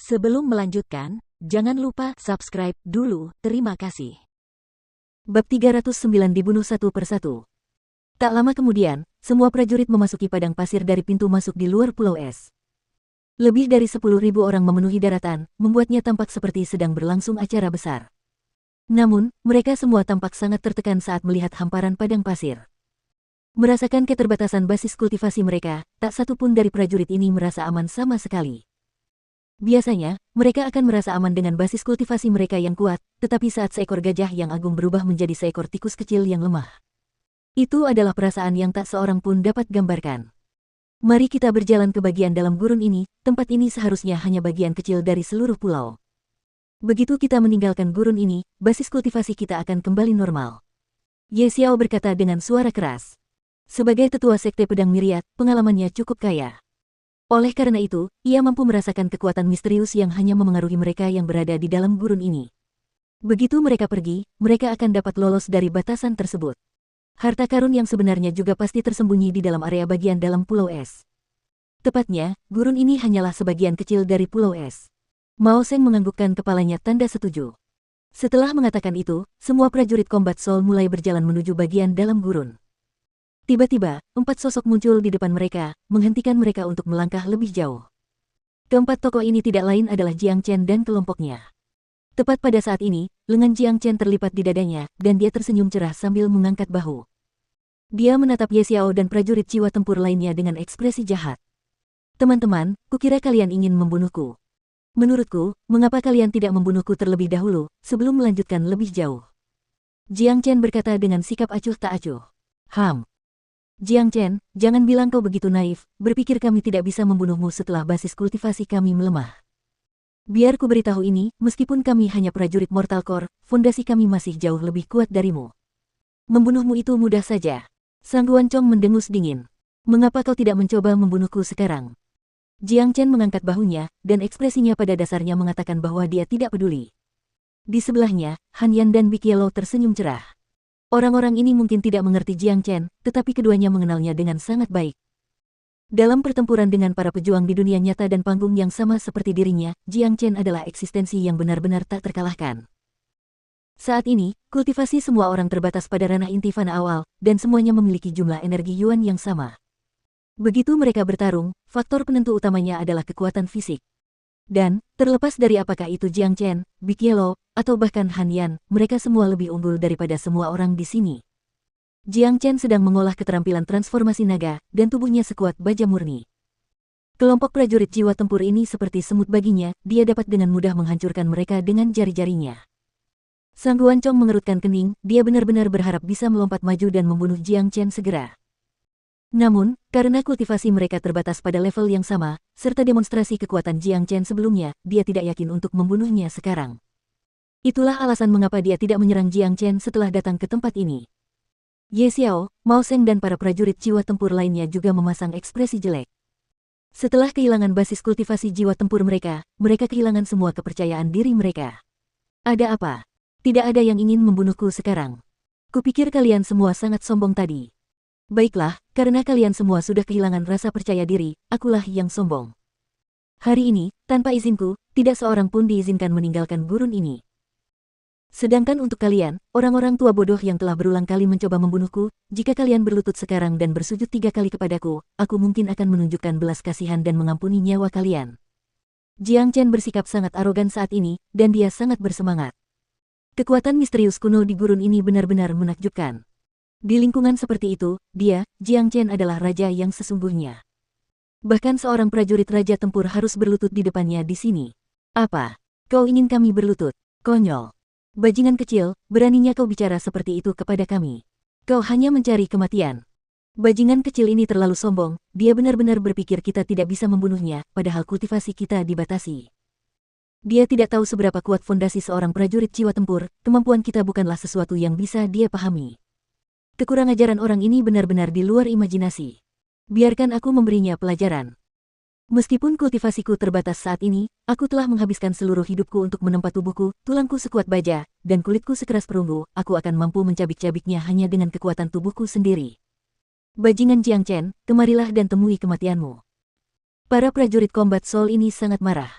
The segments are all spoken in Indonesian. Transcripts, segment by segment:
Sebelum melanjutkan, jangan lupa subscribe dulu, terima kasih. Bab 309 dibunuh satu persatu. Tak lama kemudian, semua prajurit memasuki padang pasir dari pintu masuk di luar Pulau Es. Lebih dari 10.000 orang memenuhi daratan, membuatnya tampak seperti sedang berlangsung acara besar. Namun, mereka semua tampak sangat tertekan saat melihat hamparan padang pasir. Merasakan keterbatasan basis kultivasi mereka, tak satu pun dari prajurit ini merasa aman sama sekali. Biasanya, mereka akan merasa aman dengan basis kultivasi mereka yang kuat, tetapi saat seekor gajah yang agung berubah menjadi seekor tikus kecil yang lemah. Itu adalah perasaan yang tak seorang pun dapat gambarkan. Mari kita berjalan ke bagian dalam gurun ini, tempat ini seharusnya hanya bagian kecil dari seluruh pulau. Begitu kita meninggalkan gurun ini, basis kultivasi kita akan kembali normal. Ye Xiao berkata dengan suara keras. Sebagai tetua sekte pedang Myriad, pengalamannya cukup kaya. Oleh karena itu, ia mampu merasakan kekuatan misterius yang hanya memengaruhi mereka yang berada di dalam gurun ini. Begitu mereka pergi, mereka akan dapat lolos dari batasan tersebut. Harta karun yang sebenarnya juga pasti tersembunyi di dalam area bagian dalam Pulau Es. Tepatnya, gurun ini hanyalah sebagian kecil dari Pulau Es. Mao Seng menganggukkan kepalanya tanda setuju. Setelah mengatakan itu, semua prajurit Combat Soul mulai berjalan menuju bagian dalam gurun. Tiba-tiba, 4 sosok muncul di depan mereka, menghentikan mereka untuk melangkah lebih jauh. Keempat tokoh ini tidak lain adalah Jiang Chen dan kelompoknya. Tepat pada saat ini, lengan Jiang Chen terlipat di dadanya, dan dia tersenyum cerah sambil mengangkat bahu. Dia menatap Ye Xiao dan prajurit jiwa tempur lainnya dengan ekspresi jahat. Teman-teman, kukira kalian ingin membunuhku. Menurutku, mengapa kalian tidak membunuhku terlebih dahulu, sebelum melanjutkan lebih jauh? Jiang Chen berkata dengan sikap acuh tak acuh. Jiang Chen, jangan bilang kau begitu naif, berpikir kami tidak bisa membunuhmu setelah basis kultivasi kami melemah. Biar ku beritahu ini, meskipun kami hanya prajurit Mortal Core, fondasi kami masih jauh lebih kuat darimu. Membunuhmu itu mudah saja. Sang Guancong mendengus dingin. Mengapa kau tidak mencoba membunuhku sekarang? Jiang Chen mengangkat bahunya, dan ekspresinya pada dasarnya mengatakan bahwa dia tidak peduli. Di sebelahnya, Han Yan dan Big Yellow tersenyum cerah. Orang-orang ini mungkin tidak mengerti Jiang Chen, tetapi keduanya mengenalnya dengan sangat baik. Dalam pertempuran dengan para pejuang di dunia nyata dan panggung yang sama seperti dirinya, Jiang Chen adalah eksistensi yang benar-benar tak terkalahkan. Saat ini, kultivasi semua orang terbatas pada ranah inti fana awal, dan semuanya memiliki jumlah energi yuan yang sama. Begitu mereka bertarung, faktor penentu utamanya adalah kekuatan fisik. Dan, terlepas dari apakah itu Jiang Chen, Big Yellow, atau bahkan Han Yan, mereka semua lebih unggul daripada semua orang di sini. Jiang Chen sedang mengolah keterampilan transformasi naga, dan tubuhnya sekuat baja murni. Kelompok prajurit jiwa tempur ini seperti semut baginya, dia dapat dengan mudah menghancurkan mereka dengan jari-jarinya. Sang Guancong mengerutkan kening, dia benar-benar berharap bisa melompat maju dan membunuh Jiang Chen segera. Namun, karena kultivasi mereka terbatas pada level yang sama, serta demonstrasi kekuatan Jiang Chen sebelumnya, dia tidak yakin untuk membunuhnya sekarang. Itulah alasan mengapa dia tidak menyerang Jiang Chen setelah datang ke tempat ini. Ye Xiao, Mao Seng dan para prajurit jiwa tempur lainnya juga memasang ekspresi jelek. Setelah kehilangan basis kultivasi jiwa tempur mereka, mereka kehilangan semua kepercayaan diri mereka. Ada apa? Tidak ada yang ingin membunuhku sekarang. Kupikir kalian semua sangat sombong tadi. Baiklah, karena kalian semua sudah kehilangan rasa percaya diri, akulah yang sombong. Hari ini, tanpa izinku, tidak seorang pun diizinkan meninggalkan gurun ini. Sedangkan untuk kalian, orang-orang tua bodoh yang telah berulang kali mencoba membunuhku, jika kalian berlutut sekarang dan bersujud 3 kali kepadaku, aku mungkin akan menunjukkan belas kasihan dan mengampuni nyawa kalian. Jiang Chen bersikap sangat arogan saat ini, dan dia sangat bersemangat. Kekuatan misterius kuno di gurun ini benar-benar menakjubkan. Di lingkungan seperti itu, dia, Jiang Chen adalah raja yang sesungguhnya. Bahkan seorang prajurit raja tempur harus berlutut di depannya di sini. Apa? Kau ingin kami berlutut? Konyol. Bajingan kecil, beraninya kau bicara seperti itu kepada kami. Kau hanya mencari kematian. Bajingan kecil ini terlalu sombong, dia benar-benar berpikir kita tidak bisa membunuhnya, padahal kultivasi kita dibatasi. Dia tidak tahu seberapa kuat fondasi seorang prajurit jiwa tempur, kemampuan kita bukanlah sesuatu yang bisa dia pahami. Kekurang ajaran orang ini benar-benar di luar imajinasi. Biarkan aku memberinya pelajaran. Meskipun kultivasiku terbatas saat ini, aku telah menghabiskan seluruh hidupku untuk menempa tubuhku, tulangku sekuat baja, dan kulitku sekeras perunggu, aku akan mampu mencabik-cabiknya hanya dengan kekuatan tubuhku sendiri. Bajingan Jiang Chen, kemarilah dan temui kematianmu. Para prajurit Combat Soul ini sangat marah.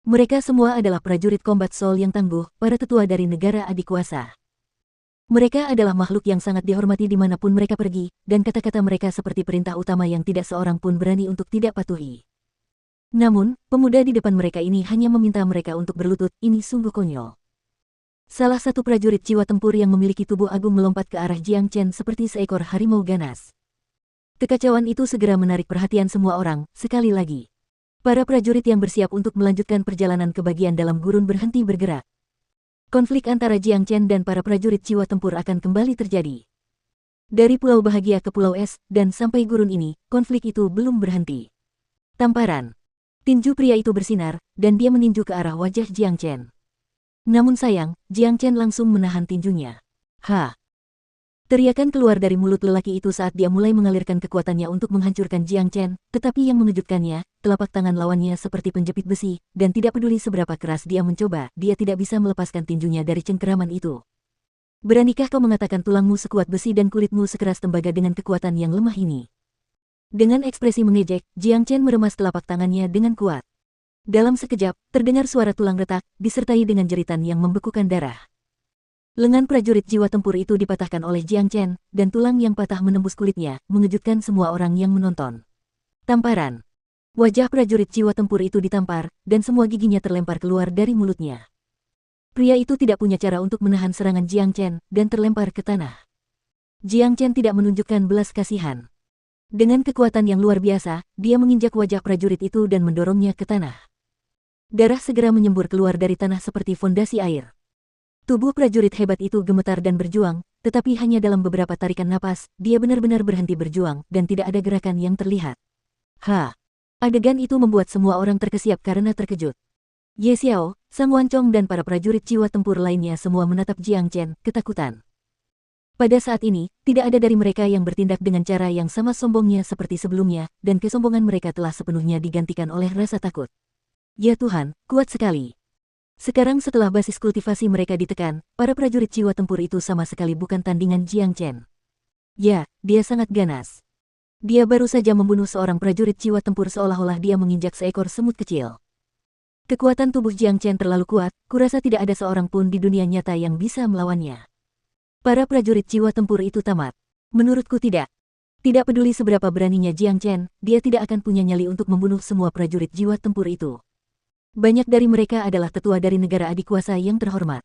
Mereka semua adalah prajurit combat soul yang tangguh, para tetua dari negara adikuasa. Mereka adalah makhluk yang sangat dihormati dimanapun mereka pergi, dan kata-kata mereka seperti perintah utama yang tidak seorang pun berani untuk tidak patuhi. Namun, pemuda di depan mereka ini hanya meminta mereka untuk berlutut, ini sungguh konyol. Salah satu prajurit jiwa tempur yang memiliki tubuh agung melompat ke arah Jiang Chen seperti seekor harimau ganas. Kekacauan itu segera menarik perhatian semua orang, sekali lagi. Para prajurit yang bersiap untuk melanjutkan perjalanan ke bagian dalam gurun berhenti bergerak. Konflik antara Jiang Chen dan para prajurit jiwa tempur akan kembali terjadi. Dari Pulau Bahagia ke Pulau Es, dan sampai gurun ini, konflik itu belum berhenti. Tamparan. Tinju pria itu bersinar, dan dia meninju ke arah wajah Jiang Chen. Namun sayang, Jiang Chen langsung menahan tinjunya. Ha! Teriakan keluar dari mulut lelaki itu saat dia mulai mengalirkan kekuatannya untuk menghancurkan Jiang Chen, tetapi yang mengejutkannya, telapak tangan lawannya seperti penjepit besi, dan tidak peduli seberapa keras dia mencoba, dia tidak bisa melepaskan tinjunya dari cengkeraman itu. Beranikah kau mengatakan tulangmu sekuat besi dan kulitmu sekeras tembaga dengan kekuatan yang lemah ini? Dengan ekspresi mengejek, Jiang Chen meremas telapak tangannya dengan kuat. Dalam sekejap, terdengar suara tulang retak, disertai dengan jeritan yang membekukan darah. Lengan prajurit jiwa tempur itu dipatahkan oleh Jiang Chen, dan tulang yang patah menembus kulitnya, mengejutkan semua orang yang menonton. Tamparan. Wajah prajurit jiwa tempur itu ditampar, dan semua giginya terlempar keluar dari mulutnya. Pria itu tidak punya cara untuk menahan serangan Jiang Chen, dan terlempar ke tanah. Jiang Chen tidak menunjukkan belas kasihan. Dengan kekuatan yang luar biasa, dia menginjak wajah prajurit itu dan mendorongnya ke tanah. Darah segera menyembur keluar dari tanah seperti fondasi air. Tubuh prajurit hebat itu gemetar dan berjuang, tetapi hanya dalam beberapa tarikan napas, dia benar-benar berhenti berjuang, dan tidak ada gerakan yang terlihat. Ha! Adegan itu membuat semua orang terkesiap karena terkejut. Ye Xiao, Sang Wancong dan para prajurit jiwa tempur lainnya semua menatap Jiang Chen, ketakutan. Pada saat ini, tidak ada dari mereka yang bertindak dengan cara yang sama sombongnya seperti sebelumnya, dan kesombongan mereka telah sepenuhnya digantikan oleh rasa takut. Ya Tuhan, kuat sekali. Sekarang setelah basis kultivasi mereka ditekan, para prajurit jiwa tempur itu sama sekali bukan tandingan Jiang Chen. Ya, dia sangat ganas. Dia baru saja membunuh seorang prajurit jiwa tempur seolah-olah dia menginjak seekor semut kecil. Kekuatan tubuh Jiang Chen terlalu kuat, kurasa tidak ada seorang pun di dunia nyata yang bisa melawannya. Para prajurit jiwa tempur itu tamat. Menurutku tidak. Tidak peduli seberapa beraninya Jiang Chen, dia tidak akan punya nyali untuk membunuh semua prajurit jiwa tempur itu. Banyak dari mereka adalah tetua dari negara adikuasa yang terhormat.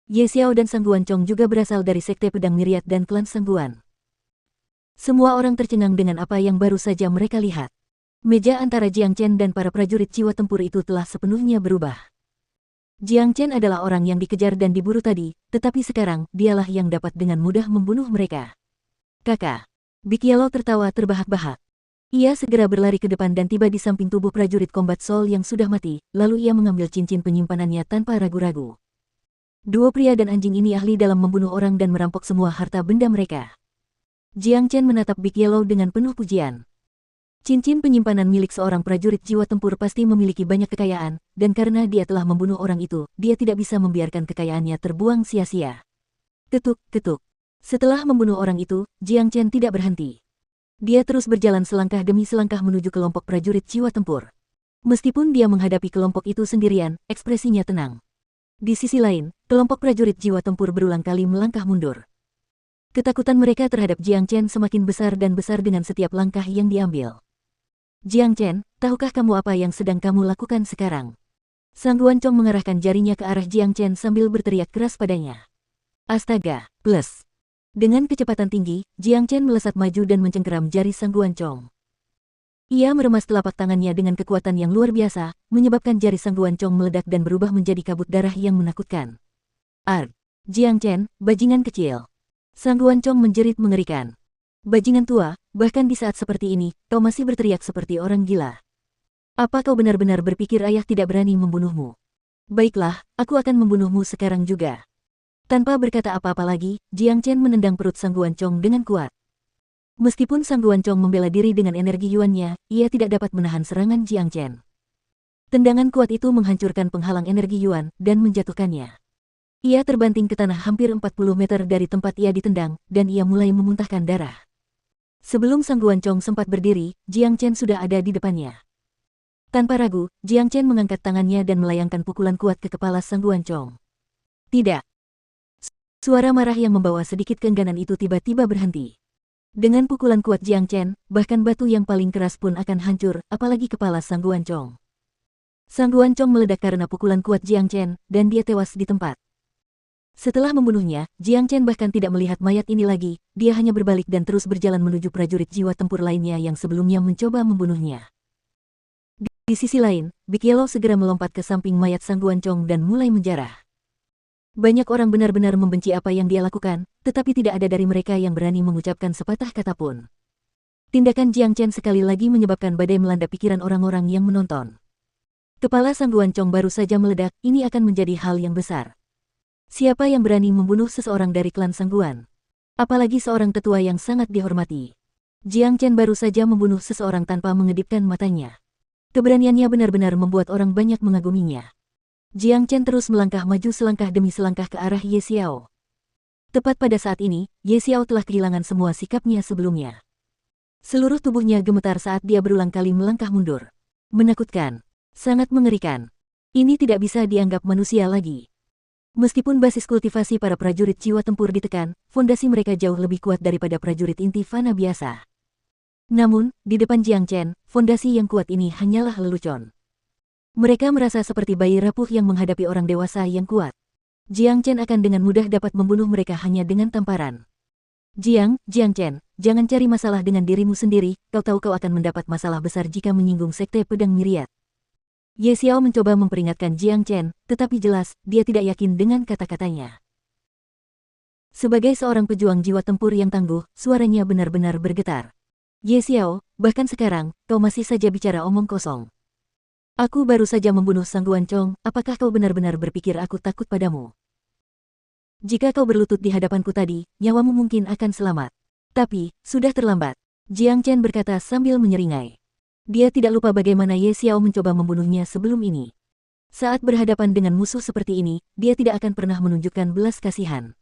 Ye Xiao dan Sang Guancong juga berasal dari Sekte Pedang Myriad dan klan Sangguan. Semua orang tercengang dengan apa yang baru saja mereka lihat. Meja antara Jiang Chen dan para prajurit jiwa tempur itu telah sepenuhnya berubah. Jiang Chen adalah orang yang dikejar dan diburu tadi, tetapi sekarang dialah yang dapat dengan mudah membunuh mereka. Kakak. Big Yellow tertawa terbahak-bahak. Ia segera berlari ke depan dan tiba di samping tubuh prajurit combat soul yang sudah mati, lalu ia mengambil cincin penyimpanannya tanpa ragu-ragu. Dua pria dan anjing ini ahli dalam membunuh orang dan merampok semua harta benda mereka. Jiang Chen menatap Big Yellow dengan penuh pujian. Cincin penyimpanan milik seorang prajurit jiwa tempur pasti memiliki banyak kekayaan, dan karena dia telah membunuh orang itu, dia tidak bisa membiarkan kekayaannya terbuang sia-sia. Ketuk, ketuk. Setelah membunuh orang itu, Jiang Chen tidak berhenti. Dia terus berjalan selangkah demi selangkah menuju kelompok prajurit jiwa tempur. Meskipun dia menghadapi kelompok itu sendirian, ekspresinya tenang. Di sisi lain, kelompok prajurit jiwa tempur berulang kali melangkah mundur. Ketakutan mereka terhadap Jiang Chen semakin besar dan besar dengan setiap langkah yang diambil. Jiang Chen, tahukah kamu apa yang sedang kamu lakukan sekarang? Sang Guancong mengarahkan jarinya ke arah Jiang Chen sambil berteriak keras padanya. Astaga, plus. Dengan kecepatan tinggi, Jiang Chen melesat maju dan mencengkeram jari Sang Guancong. Ia meremas telapak tangannya dengan kekuatan yang luar biasa, menyebabkan jari Sang Guancong meledak dan berubah menjadi kabut darah yang menakutkan. Arg! Jiang Chen, bajingan kecil. Sang Guancong menjerit mengerikan. Bajingan tua, bahkan di saat seperti ini, kau masih berteriak seperti orang gila. Apa kau benar-benar berpikir ayah tidak berani membunuhmu? Baiklah, aku akan membunuhmu sekarang juga. Tanpa berkata apa-apa lagi, Jiang Chen menendang perut Sang Guancong dengan kuat. Meskipun Sang Guancong membela diri dengan energi yuannya, ia tidak dapat menahan serangan Jiang Chen. Tendangan kuat itu menghancurkan penghalang energi yuan dan menjatuhkannya. Ia terbanting ke tanah hampir 40 meter dari tempat ia ditendang, dan ia mulai memuntahkan darah. Sebelum Sang Guancong sempat berdiri, Jiang Chen sudah ada di depannya. Tanpa ragu, Jiang Chen mengangkat tangannya dan melayangkan pukulan kuat ke kepala Sang Guancong. Tidak. Suara marah yang membawa sedikit keengganan itu tiba-tiba berhenti. Dengan pukulan kuat Jiang Chen, bahkan batu yang paling keras pun akan hancur, apalagi kepala Sang Guancong. Sang Guancong meledak karena pukulan kuat Jiang Chen, dan dia tewas di tempat. Setelah membunuhnya, Jiang Chen bahkan tidak melihat mayat ini lagi, dia hanya berbalik dan terus berjalan menuju prajurit jiwa tempur lainnya yang sebelumnya mencoba membunuhnya. Di sisi lain, Big Yellow segera melompat ke samping mayat Sang Guancong dan mulai menjarah. Banyak orang benar-benar membenci apa yang dia lakukan, tetapi tidak ada dari mereka yang berani mengucapkan sepatah kata pun. Tindakan Jiang Chen sekali lagi menyebabkan badai melanda pikiran orang-orang yang menonton. Kepala Sang Guancong baru saja meledak, ini akan menjadi hal yang besar. Siapa yang berani membunuh seseorang dari klan Sang Guan? Apalagi seorang tetua yang sangat dihormati. Jiang Chen baru saja membunuh seseorang tanpa mengedipkan matanya. Keberaniannya benar-benar membuat orang banyak mengaguminya. Jiang Chen terus melangkah maju selangkah demi selangkah ke arah Ye Xiao. Tepat pada saat ini, Ye Xiao telah kehilangan semua sikapnya sebelumnya. Seluruh tubuhnya gemetar saat dia berulang kali melangkah mundur. Menakutkan. Sangat mengerikan. Ini tidak bisa dianggap manusia lagi. Meskipun basis kultivasi para prajurit jiwa tempur ditekan, fondasi mereka jauh lebih kuat daripada prajurit inti fana biasa. Namun, di depan Jiang Chen, fondasi yang kuat ini hanyalah lelucon. Mereka merasa seperti bayi rapuh yang menghadapi orang dewasa yang kuat. Jiang Chen akan dengan mudah dapat membunuh mereka hanya dengan tamparan. Jiang Chen, jangan cari masalah dengan dirimu sendiri, kau tahu kau akan mendapat masalah besar jika menyinggung sekte pedang Myriad. Ye Xiao mencoba memperingatkan Jiang Chen, tetapi jelas, dia tidak yakin dengan kata-katanya. Sebagai seorang pejuang jiwa tempur yang tangguh, suaranya benar-benar bergetar. Ye Xiao, bahkan sekarang, kau masih saja bicara omong kosong. Aku baru saja membunuh Sang Guancong, apakah kau benar-benar berpikir aku takut padamu? Jika kau berlutut di hadapanku tadi, nyawamu mungkin akan selamat. Tapi, sudah terlambat. Jiang Chen berkata sambil menyeringai. Dia tidak lupa bagaimana Ye Xiao mencoba membunuhnya sebelum ini. Saat berhadapan dengan musuh seperti ini, dia tidak akan pernah menunjukkan belas kasihan.